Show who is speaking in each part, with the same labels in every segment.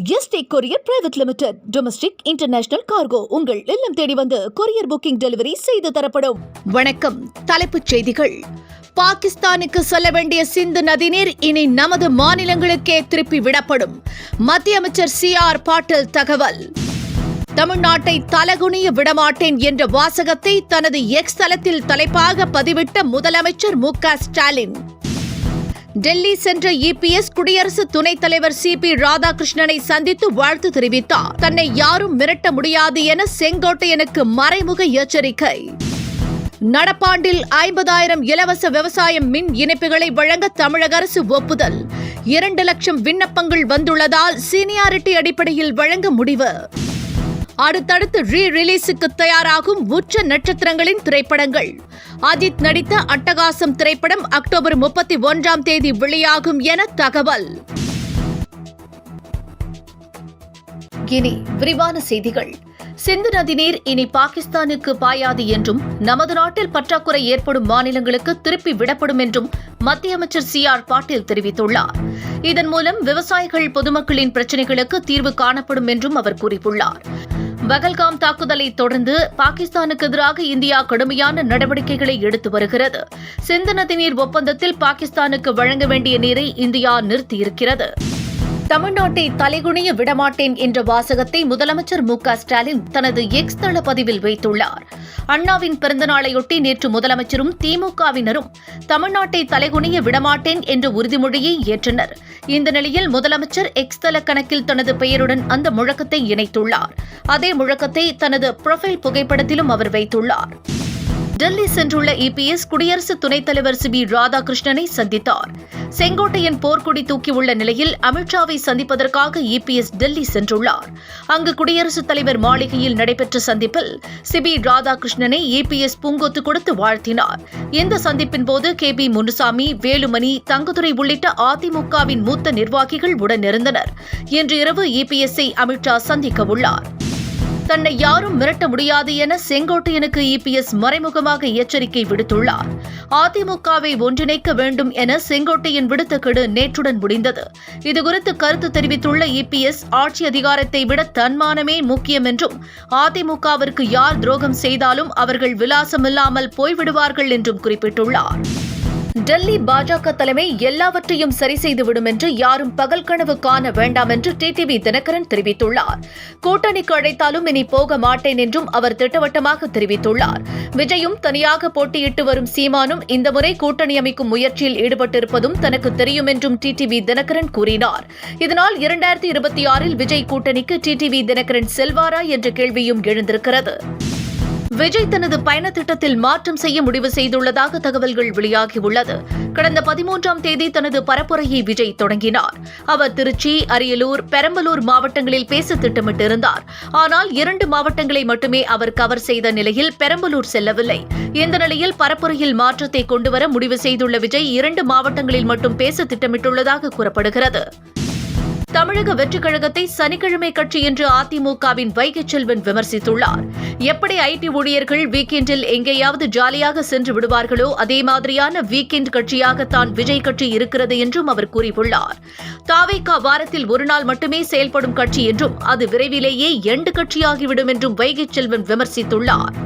Speaker 1: Yesterday courier private limited. Domestic international cargo உங்கள் இல்லம் தேடி வந்து கொரியர் புக்கிங் டெலிவரி செய்து தரப்படும். வணக்கம். தலைப்புச் செய்திகள். பாகிஸ்தானுக்கு செல்ல வேண்டிய சிந்து நதிநீர் இனி நமது மாநிலங்களுக்கே திருப்பி விடப்படும். மத்திய அமைச்சர் CR பாட்டீல் தகவல். தமிழ்நாட்டை தலகுனிய விடமாட்டேன் என்ற வாசகத்தை தனது எக்ஸ் தளத்தில் தலைப்பாக பதிவிட்ட முதலமைச்சர் MK ஸ்டாலின். டெல்லி சென்ற EPS குடியரசு துணைத் தலைவர் CP ராதாகிருஷ்ணனை சந்தித்து வாழ்த்து தெரிவித்தார். தன்னை யாரும் மிரட்ட முடியாது என செங்கோட்டையனுக்கு மறைமுக எச்சரிக்கை. நடப்பாண்டில் 50,000 இலவச விவசாய மின் இணைப்புகளை வழங்க தமிழக அரசு ஒப்புதல். 2 லட்சம் விண்ணப்பங்கள் வந்துள்ளதால் சீனியாரிட்டி அடிப்படையில் வழங்க முடிவு. அடுத்தடுத்து ரீ-ரிலீஸுக்கு தயாராகும் உச்ச நட்சத்திரங்களின் திரைப்படங்கள். அஜித் நடித்த அட்டகாசம் திரைப்படம் அக்டோபர் 31ஆம் தேதி வெளியாகும் என தகவல். இனி விரிவான செய்திகள். சிந்து நதிநீர் இனி பாகிஸ்தானுக்கு பாயாது என்றும் நமது நாட்டில் பற்றாக்குறை ஏற்படும் மாநிலங்களுக்கு திருப்பி விடப்படும் என்றும் மத்திய அமைச்சர் CR பாட்டீல் தெரிவித்துள்ளார். இதன் மூலம் விவசாயிகள் பொதுமக்களின் பிரச்சினைகளுக்கு தீர்வு காணப்படும் என்றும் அவர் கூறியுள்ளார். பகல்காம் தாக்குதலை தொடர்ந்து பாகிஸ்தானுக்கு எதிராக இந்தியா கடுமையான நடவடிக்கைகளை எடுத்து வருகிறது. சிந்து நதிநீர் ஒப்பந்தத்தில் பாகிஸ்தானுக்கு வழங்க வேண்டிய நீரை இந்தியா நிறுத்தியிருக்கிறது. தமிழ்நாட்டை தலைகுனிய விடமாட்டேன் என்ற வாசகத்தை முதலமைச்சர் MK ஸ்டாலின் தனது எக்ஸ் தள பதிவில் வைத்துள்ளார். அண்ணாவின் பிறந்தநாளையொட்டி நேற்று முதலமைச்சரும் திமுகவினரும் தமிழ்நாட்டை தலைகுனிய விடமாட்டேன் என்ற உறுதிமொழியை ஏற்றனர். இந்த நிலையில் முதலமைச்சர் எக்ஸ் தள கணக்கில் தனது பெயருடன் அந்த முழக்கத்தை இணைத்துள்ளார். அதே முழக்கத்தை தனது புரொஃபைல் புகைப்படத்திலும் அவர் வைத்துள்ளார். டெல்லி சென்றுள்ள EPS குடியரசு துணைத் தலைவர் CP ராதாகிருஷ்ணனை சந்தித்தார். செங்கோட்டையன் போர்க்கொடி தூக்கியுள்ள நிலையில் அமித்ஷாவை சந்திப்பதற்காக EPS டெல்லி சென்றுள்ளார். அங்கு குடியரசுத் தலைவர் மாளிகையில் நடைபெற்ற சந்திப்பில் CP ராதாகிருஷ்ணனை EPS பூங்கொத்து கொடுத்து வாழ்த்தினார். இந்த சந்திப்பின் போது KB முனுசாமி, வேலுமணி, தங்கதுரை உள்ளிட்ட அதிமுகவின் மூத்த நிர்வாகிகள் உடனிருந்தனர். இன்று இரவு EPS-ஐ அமித்ஷா சந்திக்க உள்ளார். தன்னை யாரும் மிரட்ட முடியாது என செங்கோட்டையனுக்கு EPS மறைமுகமாக எச்சரிக்கை விடுத்துள்ளார். அதிமுகவை ஒன்றிணைக்க வேண்டும் என செங்கோட்டையன் விடுத்த கெடு நேற்றுடன் முடிந்தது. இதுகுறித்து கருத்து தெரிவித்துள்ள EPS ஆட்சி அதிகாரத்தை விட தன்மானமே முக்கியம் என்றும் அதிமுகவிற்கு யார் துரோகம் செய்தாலும் அவர்கள் விலாசமில்லாமல் போய்விடுவார்கள் என்றும் குறிப்பிட்டுள்ளார். டெல்லி பாஜக தலைமை எல்லாவற்றையும் சரி செய்துவிடும் என்று யாரும் பகல் கனவு காண வேண்டாம் என்று TTV தினகரன் தெரிவித்துள்ளார். கூட்டணிக்கு அழைத்தாலும் இனி போக மாட்டேன் என்றும் அவர் திட்டவட்டமாக தெரிவித்துள்ளார். விஜயும் தனியாக போட்டியிட்டு வரும் சீமானும் இந்த முறை கூட்டணி அமைக்கும் முயற்சியில் ஈடுபட்டிருப்பதும் தனக்கு தெரியும் என்றும் TTV தினகரன் கூறினார். இதனால் 2026இல் விஜய் கூட்டணிக்கு TTV தினகரன் செல்வாரா என்ற கேள்வியும் எழுந்திருக்கிறது. விஜய் தனது பயண திட்டத்தில் மாற்றம் செய்ய முடிவு செய்துள்ளதாக தகவல்கள் வெளியாகியுள்ளது. கடந்த 13ஆம் தேதி தனது பரப்புரையை விஜய் தொடங்கினார். அவர் திருச்சி, அரியலூர், பெரம்பலூர் மாவட்டங்களில் பேச திட்டமிட்டிருந்தார். ஆனால் 2 மாவட்டங்களை மட்டுமே அவர் கவர் செய்த நிலையில் பெரம்பலூர் செல்லவில்லை. இந்த நிலையில் பரப்புரையில் மாற்றத்தை கொண்டுவர முடிவு செய்துள்ள விஜய் 2 மாவட்டங்களில் மட்டும் பேச திட்டமிட்டுள்ளதாக கூறப்படுகிறது. தமிழக வெற்றிக் கழகத்தை சனிக்கிழமை கட்சி என்று அதிமுகவின் வைகை செல்வன் விமர்சித்துள்ளார். எப்படி IT ஊழியர்கள் வீக்கெண்டில் எங்கேயாவது ஜாலியாக சென்று விடுவார்களோ அதே மாதிரியான வீக்கெண்ட் கட்சியாகத்தான் விஜய் கட்சி இருக்கிறது என்றும் அவர் கூறியுள்ளார். தாவேகா வாரத்தில் ஒரு நாள் மட்டுமே செயல்படும் கட்சி என்றும் அது விரைவிலேயே எண்டு கட்சியாகிவிடும் என்றும் வைகை செல்வன் விமர்சித்துள்ளார்.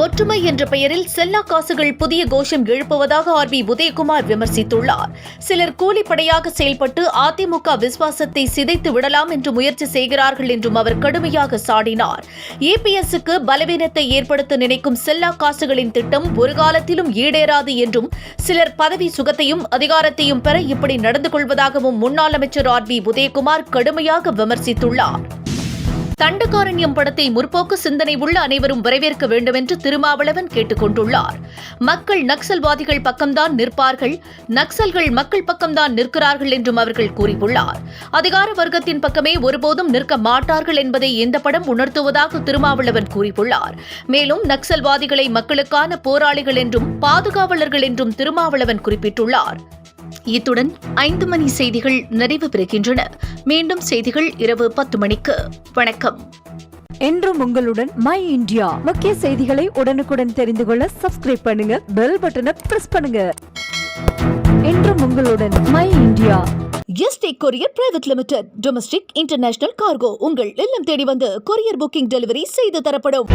Speaker 1: ஒற்றுமை என்ற பெயரில் செல்லா காசுகள் புதிய கோஷம் எழுப்புவதாக RB உதயகுமார் விமர்சித்துள்ளார். சிலர் கூலிப்படையாக செயல்பட்டு அதிமுக விசுவாசத்தை சிதைத்து விடலாம் என்று முயற்சி செய்கிறார்கள் என்றும் அவர் கடுமையாக சாடினார். EPS-க்கு பலவீனத்தை ஏற்படுத்த நினைக்கும் செல்லா காசுகளின் திட்டம் ஒரு காலத்திலும் ஈடேறாது என்றும் சிலர் பதவி சுகத்தையும் அதிகாரத்தையும் பெற இப்படி நடந்து கொள்வதாகவும் முன்னாள் அமைச்சர் RB உதயகுமார் கடுமையாக விமர்சித்துள்ளார். தண்டகாரண்யம் படத்தை முற்போக்கு சிந்தனை உள்ள அனைவரும் வரவேற்க வேண்டும் என்று திருமாவளவன் கேட்டுக் கொண்டுள்ளார். மக்கள் நக்சல்வாதிகள் பக்கம்தான் நிற்பார்கள், நக்சல்கள் மக்கள் பக்கம்தான் நிற்கிறார்கள் என்றும் அவர்கள் கூறியுள்ளார். அதிகார வர்க்கத்தின் பக்கமே ஒருபோதும் நிற்க மாட்டார்கள் என்பதை இந்த படம் உணர்த்துவதாக திருமாவளவன் கூறியுள்ளார். மேலும் நக்சல்வாதிகளை மக்களுக்கான போராளிகள் என்றும் பாதுகாவலர்கள் என்றும் திருமாவளவன் குறிப்பிட்டுள்ளார். இத்துடன் 5 மணி செய்திகள் நிறைவு பெறுகின்றன. மீண்டும் செய்திகள் இரவு 10 மணிக்கு. வணக்கம்.
Speaker 2: என்றும் உங்களுடன் மை இந்தியா. முக்கிய செய்திகளை உடனுக்குடன் தெரிந்து கொள்ள சப்ஸ்கிரைப் பண்ணுங்க, பெல் பட்டனை பிரஸ் பண்ணுங்க. என்றும் உங்களுடன் my India.
Speaker 1: Yesterday courier private limited. Domestic, international cargo உங்கள் இல்லம் தேடி வந்து கொரியர் புக்கிங் டெலிவரி செய்து தரப்படும்.